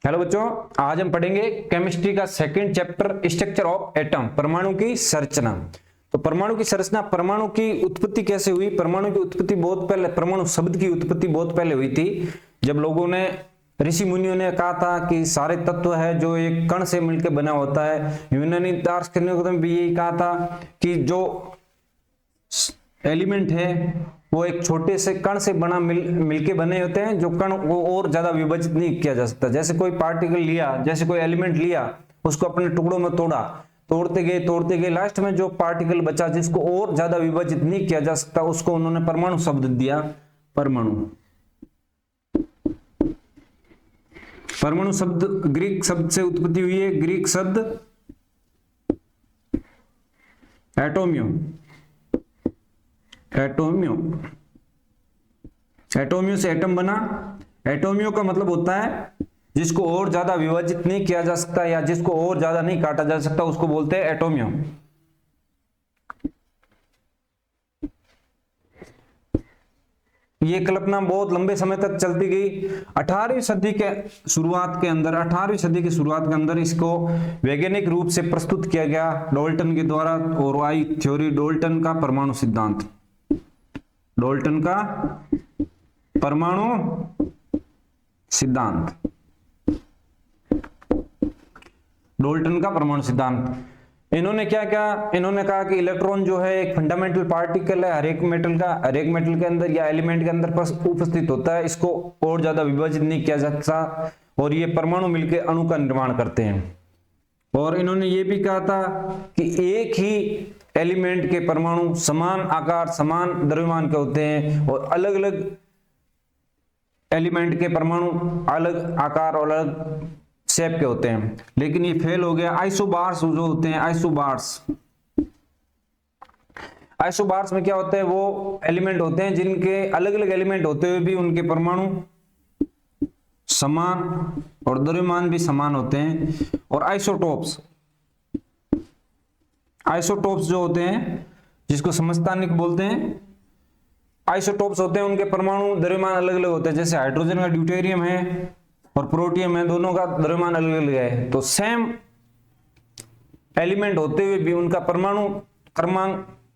Hello बच्चों, आज हम पढ़ेंगे केमिस्ट्री का second chapter structure of atom, परमाणु की संरचना। तो परमाणु की संरचना, परमाणु की उत्पत्ति कैसे हुई। परमाणु की उत्पत्ति बहुत पहले, परमाणु शब्द की उत्पत्ति बहुत पहले हुई थी, जब लोगों ने, ऋषि मुनियों ने कहा था कि सारे तत्व है जो एक कण से मिलकर बना होता है। यूनानी दार्शनिकों ने भी यही कहा था कि जो एलिमेंट है वो एक छोटे से कण से बना मिलके बने होते हैं, जो कण वो और ज्यादा विभाजित नहीं किया जा सकता। जैसे कोई पार्टिकल लिया, जैसे कोई एलिमेंट लिया, उसको अपने टुकड़ों में तोड़ा, तोड़ते गए लास्ट में जो पार्टिकल बचा जिसको और ज्यादा विभाजित नहीं किया जा सकता, उसको उन्होंने परमाणु शब्द दिया। परमाणु, परमाणु शब्द ग्रीक शब्द से उत्पत्ति हुई है। ग्रीक शब्द एटोमियो, एटोमियो, एटोमियो से एटम बना। एटोमियो का मतलब होता है जिसको और ज्यादा विभाजित नहीं किया जा सकता या जिसको और ज्यादा नहीं काटा जा सकता, उसको बोलते हैं एटोमियो। ये कल्पना बहुत लंबे समय तक चलती गई। 18वीं सदी के शुरुआत के अंदर, 18वीं सदी की शुरुआत के अंदर इसको वैज्ञानिक रूप से प्रस्तुत किया गया डाल्टन के द्वारा, और आई थ्योरी, डाल्टन का परमाणु सिद्धांत, डाल्टन का परमाणु सिद्धांत, डाल्टन का परमाणु सिद्धांत। इन्होंने क्या क्या, इन्होंने कहा कि इलेक्ट्रॉन जो है एक फंडामेंटल पार्टिकल है, हर एक मेटल के अंदर या एलिमेंट के अंदर उपस्थित होता है, इसको और ज्यादा विभाजित नहीं किया जा सकता, और ये परमाणु मिलकर अणु का निर्माण करते हैं। और इन्होंने ये भी कहा था कि एक ही एलिमेंट के परमाणु समान आकार, समान द्रव्यमान के होते हैं, और अलग अलग एलिमेंट के परमाणु अलग आकार और अलग शेप के होते हैं। लेकिन ये फेल हो गया। आइसोबार्स जो होते हैं, आइसोबार्स में क्या होता है, वो एलिमेंट होते हैं जिनके अलग अलग एलिमेंट होते हुए भी उनके परमाणु समान और द्रव्यमान भी समान होते हैं। और आइसोटोप्स, आइसोटोप्स जो होते हैं जिसको समस्थानिक बोलते हैं, आइसोटोप्स होते हैं उनके परमाणु द्रव्यमान अलग अलग होते हैं। जैसे हाइड्रोजन का ड्यूटेरियम है और प्रोटियम है, दोनों का द्रव्यमान अलग अलग है, तो सेम एलिमेंट होते हुए भी उनका परमाणु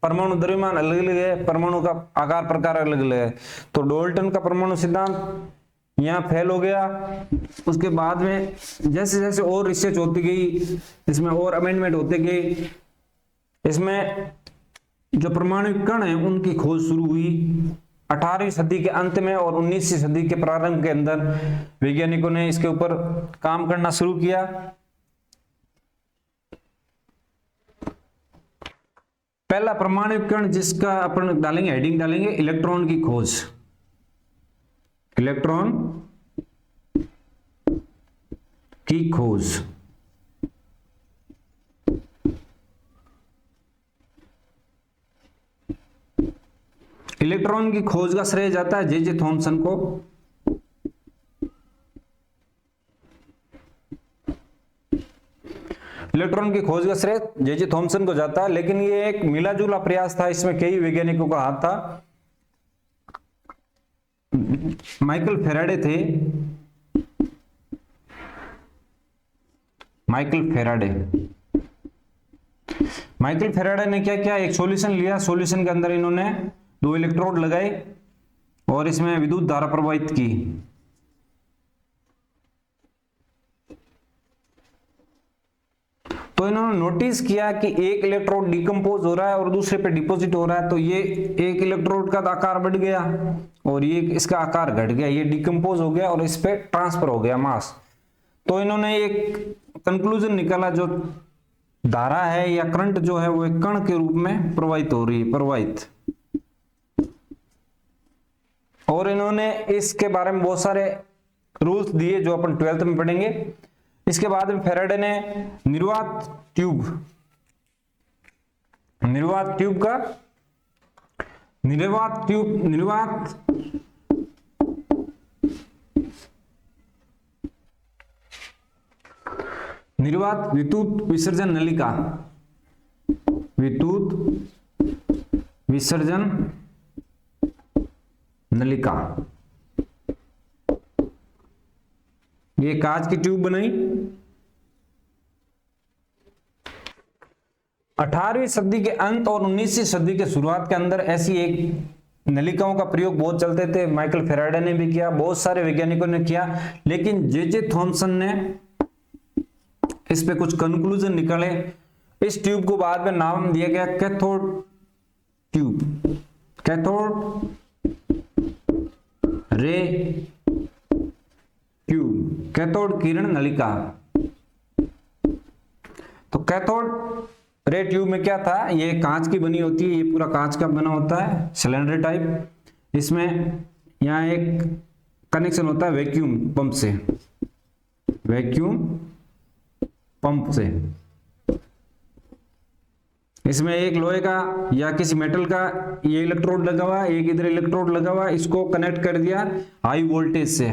परमाणु द्रव्यमान अलग अलग है, परमाणु का आकार प्रकार अलग अलग है। तो डाल्टन का परमाणु सिद्धांत यहाँ फेल हो गया। उसके बाद में जैसे जैसे और रिसर्च होती गई, इसमें और अमेंडमेंट होते गए, इसमें जो परमाणु कण है उनकी खोज शुरू हुई 18वीं सदी के अंत में, और 19वीं सदी के प्रारंभ के अंदर वैज्ञानिकों ने इसके ऊपर काम करना शुरू किया। पहला परमाणु कण जिसका अपन डालेंगे, हेडिंग डालेंगे, इलेक्ट्रॉन की खोज। इलेक्ट्रॉन की खोज। इलेक्ट्रॉन की खोज का श्रेय जाता है जे थॉमसन को। इलेक्ट्रॉन की खोज का श्रेय जे थॉमसन को जाता है, लेकिन ये एक मिला जुला प्रयास था, इसमें कई वैज्ञानिकों का हाथ था। माइकल फेराडे थे, माइकल फेराडे ने क्या किया, एक सॉल्यूशन लिया, सॉल्यूशन के अंदर इन्होंने 2 इलेक्ट्रोड लगाए और इसमें विद्युत धारा प्रवाहित की। तो इन्होंने नोटिस किया कि एक इलेक्ट्रोड डिकम्पोज हो रहा है और दूसरे पे डिपॉजिट हो रहा है, तो ये एक इलेक्ट्रोड का आकार बढ़ गया और ये इसका आकार घट गया, ये डिकम्पोज हो गया और इस पे ट्रांसफर हो गया मास। तो इन्होंने एक कंक्लूजन निकाला, जो धारा है या करंट जो है वो एक कण के रूप में प्रवाहित हो रही है, प्रवाहित। और इन्होंने इसके बारे में बहुत सारे रूल्स दिए जो अपन 12th में पढ़ेंगे। इसके बाद में फेराडे ने निर्वात ट्यूब विद्युत विसर्जन नलिका, विद्युत विसर्जन नलिका ये कांच की ट्यूब बनाई। 18वीं सदी के अंत और 19वीं सदी के शुरुआत के अंदर ऐसी एक नलिकाओं का प्रयोग बहुत चलते थे। माइकल फैराडे ने भी किया, बहुत सारे वैज्ञानिकों ने किया, लेकिन जे थॉमसन ने इस पे कुछ कंक्लूजन निकाले। इस ट्यूब को बाद में नाम दिया गया cathode tube, cathode ray tube, cathode किरण नलिका। तो कैथोड रे ट्यूब में क्या था, ये कांच की बनी होती है, ये पूरा कांच का बना होता है, सिलेंडर टाइप। इसमें यहाँ एक कनेक्शन होता है वैक्यूम पंप से, वैक्यूम पंप से। इसमें एक लोहे का या किसी मेटल का ये इलेक्ट्रोड लगा हुआ, एक इधर इलेक्ट्रोड लगा हुआ, इसको कनेक्ट कर दिया हाई वोल्टेज से,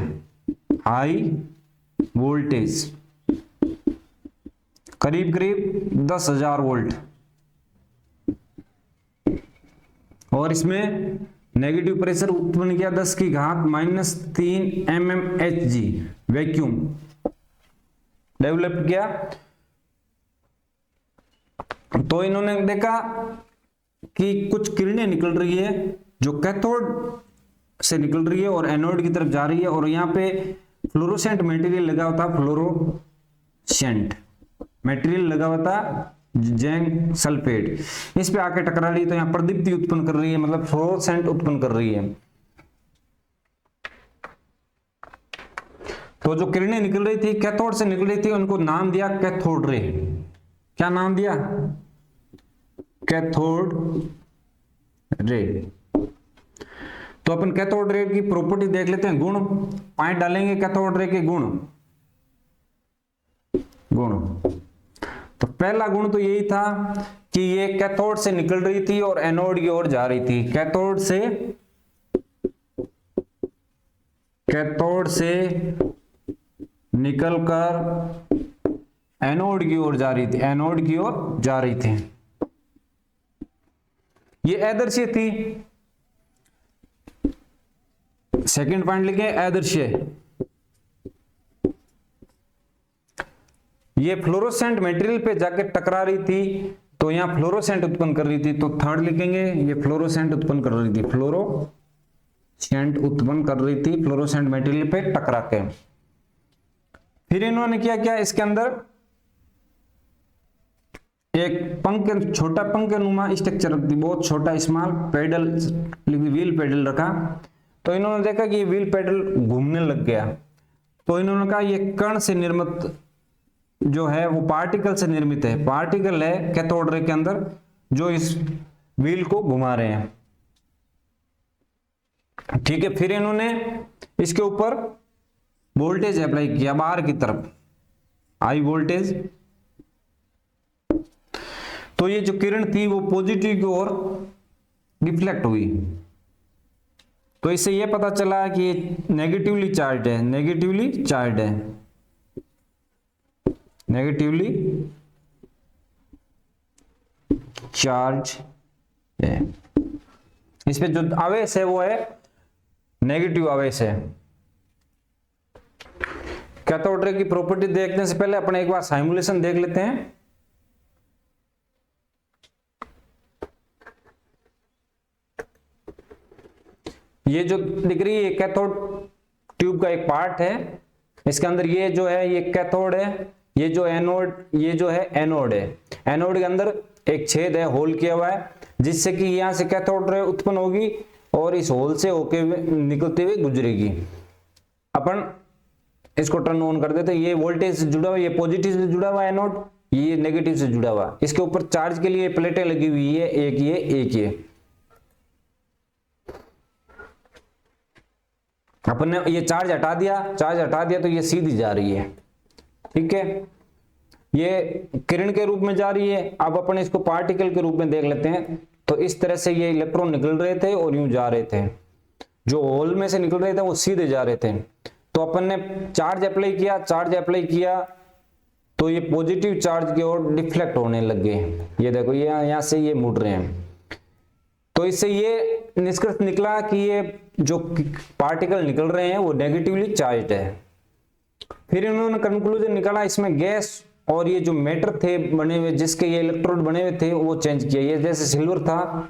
हाई वोल्टेज करीब करीब 10,000 वोल्ट, और इसमें नेगेटिव प्रेशर उत्पन्न किया 10⁻³ mmHg वैक्यूम डेवलप किया। तो इन्होंने देखा कि कुछ किरणें निकल रही है जो कैथोड से निकल रही है और एनोड की तरफ जा रही है, और यहाँ पे फ्लोरोसेंट मटेरियल लगा होता, फ्लोरोसेंट मटेरियल लगा होता जिंक सल्फेट, इस पे आके टकरा रही है, तो यहाँ प्रदीप्ति उत्पन्न कर रही है, मतलब फ्लोरोसेंट उत्पन्न कर रही है। तो जो किरणें निकल रही थी कैथोड से निकल रही थी, उनको नाम दिया कैथोड रे। क्या नाम दिया? Cathode ray. तो अपन कैथोड रे की प्रॉपर्टी देख लेते हैं, गुण पॉइंट डालेंगे कैथोड रे के गुण। तो पहला गुण तो यही था कि ये कैथोड से निकल रही थी और एनोड की ओर जा रही थी। कैथोड से निकलकर एनोड की ओर जा रही थी, एनोड की ओर जा रही थी। ये आदर्शीय थी। सेकंड पॉइंट लिखे आदर्शीय। ये फ्लोरोसेंट मटेरियल पे जाके टकरा रही थी, तो यहां फ्लोरोसेंट उत्पन्न कर रही थी, तो थर्ड लिखेंगे ये फ्लोरोसेंट उत्पन्न कर रही थी, फ्लोरोसेंट उत्पन्न कर रही थी फ्लोरोसेंट मटेरियल पे टकरा के। फिर इन्होंने क्या इसके अंदर एक पंख, छोटा पंख नुमा स्ट्रक्चर रखती, बहुत छोटा स्मॉल पेडल, व्हील पेडल रखा। तो इन्होंने देखा कि ये व्हील पेडल घूमने लग गया, तो इन्होंने कहा ये कण से निर्मित जो है वो पार्टिकल से निर्मित है, पार्टिकल है कैथोड रे के अंदर जो इस व्हील को घुमा रहे हैं। ठीक है, फिर इन्होंने इसके ऊपर वोल्टेज अप्लाई किया बाहर की तरफ, हाई वोल्टेज। तो ये जो किरण थी वो पॉजिटिव की ओर रिफ्लेक्ट हुई। तो इससे ये पता चला कि ये नेगेटिवली चार्ज है, नेगेटिवली चार्ज है, नेगेटिवली चार्ज है। इस पे जो आवेश है वो है नेगेटिव आवेश है। कैथोड रे की प्रॉपर्टी देखने से पहले अपने एक बार सिमुलेशन देख लेते हैं। ये जो दिख रही है कैथोड ट्यूब का एक पार्ट है, इसके अंदर ये जो है ये कैथोड है, ये जो एनोड, ये जो है एनोड है। एनोड के अंदर एक छेद है, होल किया हुआ है, जिससे कि यहां से कैथोड रे उत्पन्न होगी और इस होल से होके निकलते हुए गुजरेगी। अपन इसको टर्न ऑन कर देते हैं। ये वोल्टेज से जुड़ा हुआ, ये पॉजिटिव से जुड़ा हुआ एनोड, ये नेगेटिव से जुड़ा हुआ। इसके ऊपर चार्ज के लिए प्लेटें लगी हुई है, एक ये अपन ने ये चार्ज हटा दिया तो ये सीधी जा रही है। ठीक है, ये किरण के रूप में जा रही है। अब अपन इसको पार्टिकल के रूप में देख लेते हैं। तो इस तरह से ये इलेक्ट्रॉन निकल रहे थे और यूं जा रहे थे, जो होल में से निकल रहे थे वो सीधे जा रहे थे। तो अपन ने चार्ज अप्लाई किया तो ये पॉजिटिव चार्ज की ओर डिफ्लेक्ट होने लग गए। ये देखो ये यहां से ये मुड़ रहे हैं। तो इससे ये निष्कर्ष निकला कि ये जो पार्टिकल निकल रहे हैं वो नेगेटिवली चार्ज्ड है। फिर इन्होंने कंक्लूजन निकाला, इसमें गैस और ये जो मैटर थे बने हुए, जिसके ये इलेक्ट्रोड बने हुए थे, वो चेंज किया। ये जैसे सिल्वर था,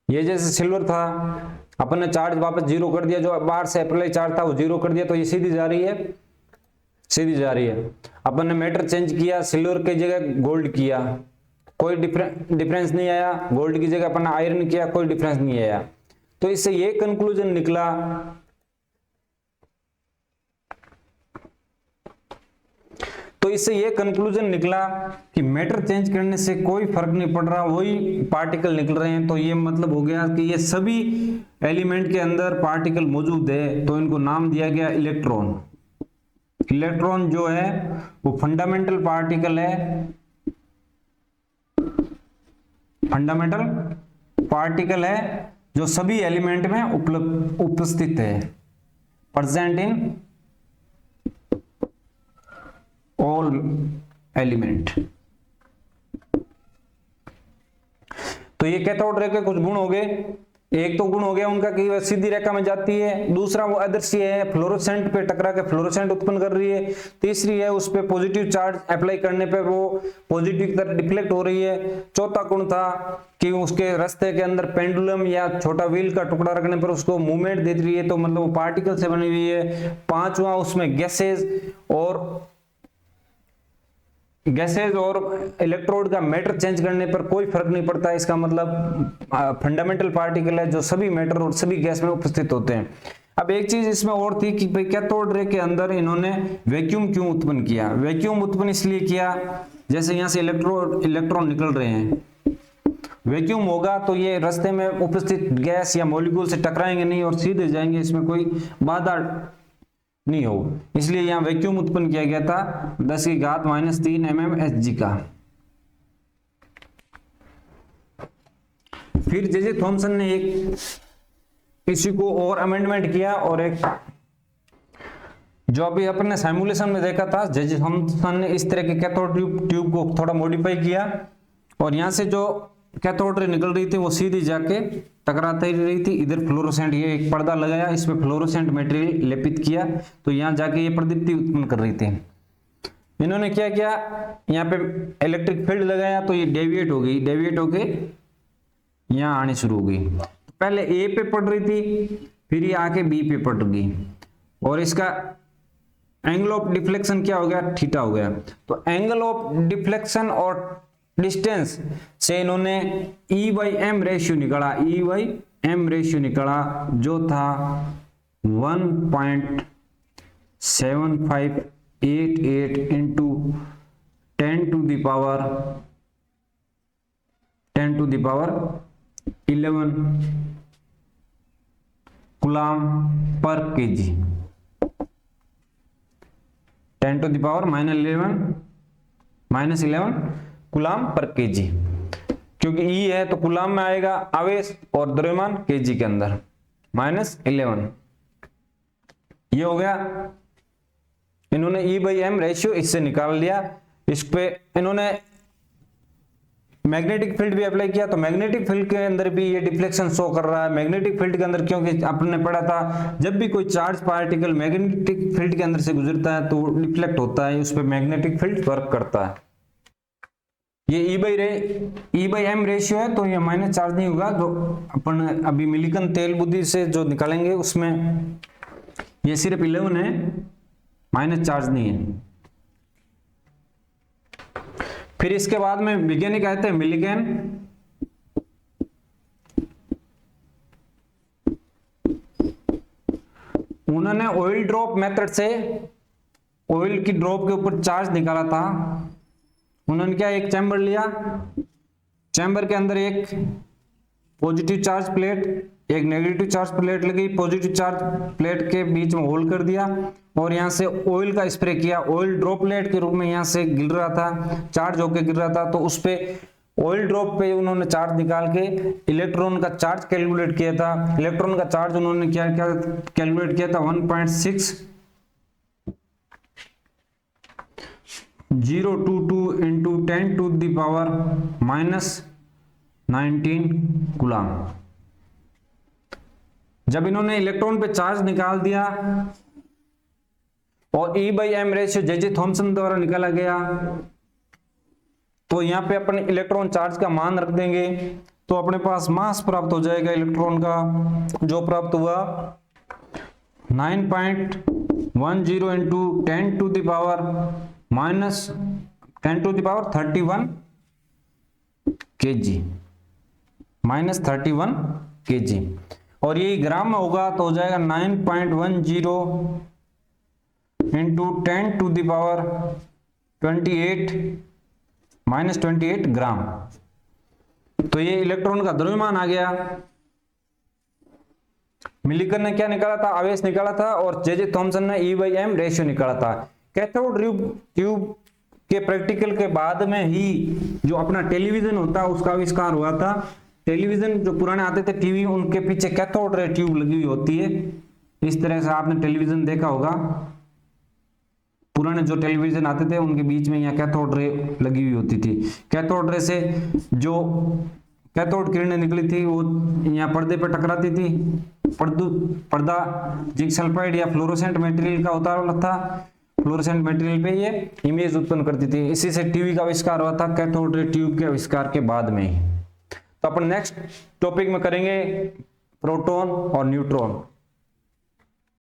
ये जैसे सिल्वर था, अपन ने चार्ज वापस जीरो कर दिया, जो बाहर से अप्लाई चार्ज था वो जीरो कर दिया, तो ये सीधी जा रही है, सीधी जा रही है। अपन ने मैटर चेंज किया, सिल्वर की जगह गोल्ड किया, कोई डिफरेंस नहीं आया। गोल्ड की जगह अपन ने आयरन किया, कोई डिफरेंस नहीं आया। तो इससे ये कंक्लूजन निकला, कि मैटर चेंज करने से कोई फर्क नहीं पड़ रहा, वही पार्टिकल निकल रहे हैं। तो ये मतलब हो गया कि ये सभी एलिमेंट के अंदर पार्टिकल मौजूद है, तो इनको नाम दिया गया इलेक्ट्रॉन। इलेक्ट्रॉन जो है वो फंडामेंटल पार्टिकल है, फंडामेंटल पार्टिकल है जो सभी एलिमेंट में उपस्थित है, प्रेजेंट इन ऑल एलिमेंट। तो ये कैथोड रे के कुछ गुण हो गए। एक तो गुण हो गया उनका कि वह सीधी रेखा में जाती है, दूसरा वो आदर्शीय है, फ्लोरोसेंट पे टकरा के फ्लोरोसेंट उत्पन्न कर रही है, तीसरी है उस पे पॉजिटिव चार्ज अप्लाई करने पे वो पॉजिटिव की तरफ डिफ्लेक्ट हो रही है। चौथा गुण था कि उसके रास्ते के अंदर पेंडुलम या छोटा व्हील का टुकड़ा रखने पर उसको मूवमेंट दे रही है, तो मतलब वो पार्टिकल से बनी हुई है। पांचवा उसमें गैसेज और इलेक्ट्रोड का मैटर चेंज करने पर कोई फर्क नहीं पड़ता। इसका मतलब फंडामेंटल पार्टिकल है जो सभी मैटर और सभी गैस में उपस्थित होते हैं। अब एक चीज इसमें और थी कि भाई कैथोड रे के अंदर इन्होंने वैक्यूम क्यों उत्पन्न किया। वैक्यूम उत्पन्न इसलिए किया, जैसे यहां से इलेक्ट्रॉन निकल रहे हैं, वैक्यूम होगा तो ये रास्ते में उपस्थित गैस या मॉलिक्यूल से टकराएंगे नहीं और सीधे जाएंगे, इसमें कोई बाधा नहीं हो, इसलिए यहां वैक्यूम उत्पन्न किया गया था 10⁻³ mmHg का। फिर जे थॉमसन ने एक इसी को और अमेंडमेंट किया, और एक जो अभी अपन ने सिमुलेशन में देखा था, जे थॉमसन ने इस तरह के कैथोड ट्यूब को थोड़ा मॉडिफाई किया, और यहां से जो कैथोड रे निकल रही थी वो सीधी जाके टकराते ही रही थी। इधर फ्लोरोसेंट, ये एक पर्दा लगाया, इसमें फ्लोरोसेंट मटेरियल लेपित किया, तो यहाँ जाके ये प्रदीप्ति उत्पन्न कर रही थी। इन्होंने क्या किया, यहाँ पे इलेक्ट्रिक फील्ड लगाया, तो ये डेविएट हो गई, डेविएट होके यहाँ आनी शुरू हो गई। पहले ए पे पड़ रही थी, फिर ये आके बी पे पड़ गई, और इसका एंगल ऑफ डिफ्लेक्शन क्या हो गया, थीटा हो गया। तो एंगल ऑफ डिफ्लेक्शन और डिस्टेंस से इन्होंने E/m रेशियो निकाला, E/m रेशियो निकाला, जो था 1.7588 into 10⁻11 coulomb per KG, 10⁻11 coulomb per KG, क्योंकि ई है तो कूलम में आएगा आवेश और द्रव्यमान केजी के अंदर, -11। ये हो गया, इन्होंने E/m रेशियो इससे निकाल लिया। इस पे इन्होंने मैग्नेटिक फील्ड भी अप्लाई किया, तो मैग्नेटिक फील्ड के अंदर भी ये डिफ्लेक्शन शो कर रहा है। मैग्नेटिक फील्ड के अंदर, क्योंकि आपने पढ़ा था जब भी कोई चार्ज पार्टिकल मैग्नेटिक फील्ड के अंदर से गुजरता है तो डिफ्लेक्ट होता है, उस पर मैग्नेटिक फील्ड वर्क करता है। ये E/m रेशियो है, तो ये माइनस चार्ज नहीं होगा, जो अपन अभी मिलिकन तेल बुद्धि से जो निकालेंगे उसमें ये सिर्फ 11 है, माइनस चार्ज नहीं है। फिर इसके बाद में वैज्ञानिक आते हैं मिलिकन। उन्होंने ऑयल ड्रॉप मेथड से ऑयल की ड्रॉप के ऊपर चार्ज निकाला था। उन्होंने क्या, एक चैम्बर लिया, चैम्बर के अंदर एक पॉजिटिव चार्ज प्लेट, एक नेगेटिव चार्ज प्लेट लगी, पॉजिटिव चार्ज प्लेट के बीच में होल कर दिया, और यहां से ऑयल का स्प्रे किया। ऑयल ड्रॉपलेट के रूप में यहां से गिर रहा था, चार्ज होकर गिर रहा था, तो उस पे ऑयल ड्रॉप पे उन्होंने चार्ज निकाल के इलेक्ट्रॉन का चार्ज कैलकुलेट किया था। इलेक्ट्रॉन का चार्ज उन्होंने क्या कैलकुलेट किया था, 1.6022 इंटू 10⁻⁻19 कूलम। जब इन्होंने इलेक्ट्रॉन पे चार्ज निकाल दिया और E/m रेशियो जे थॉमसन द्वारा निकाला गया, तो यहाँ पे अपन इलेक्ट्रॉन चार्ज का मान रख देंगे, तो अपने पास मास प्राप्त हो जाएगा इलेक्ट्रॉन का, जो प्राप्त हुआ 9.10 into 10 to the power minus 10 to the power 31 kg, minus 31 kg, और ये ग्राम में होगा तो हो जाएगा 9.10 into 10 to the power 28 minus 28 gram. तो ये इलेक्ट्रॉन का द्रव्यमान आ गया। मिलिकन ने क्या निकाला था? आवेश निकाला था, और जे थॉमसन ने E/m रेशियो निकाला था। कैथोड ट्यूब के प्रैक्टिकल के बाद में ही जो अपना टेलीविजन होता है उसका आविष्कार हुआ था। टेलीविजन जो पुराने आते थे टीवी, उनके पीछे कैथोड रे ट्यूब लगी हुई होती है। इस तरह से आपने टेलीविजन देखा होगा, पुराने जो टेलीविजन आते थे उनके बीच में यहाँ कैथोड रे लगी हुई होती थी। कैथोड रे से जो कैथोड किरणें निकली थी वो यहाँ पर्दे पर टकराती थी। पर्दा जिंक सल्फाइड या फ्लोरोसेंट मटेरियल का होता था, फ्लोरोसेंट मटेरियल पे ये इमेज उत्पन्न करती थी। इसी से टीवी का आविष्कार हुआ था, कैथोड रे ट्यूब के आविष्कार के बाद में ही। तो अपन नेक्स्ट टॉपिक में करेंगे प्रोटॉन और न्यूट्रॉन।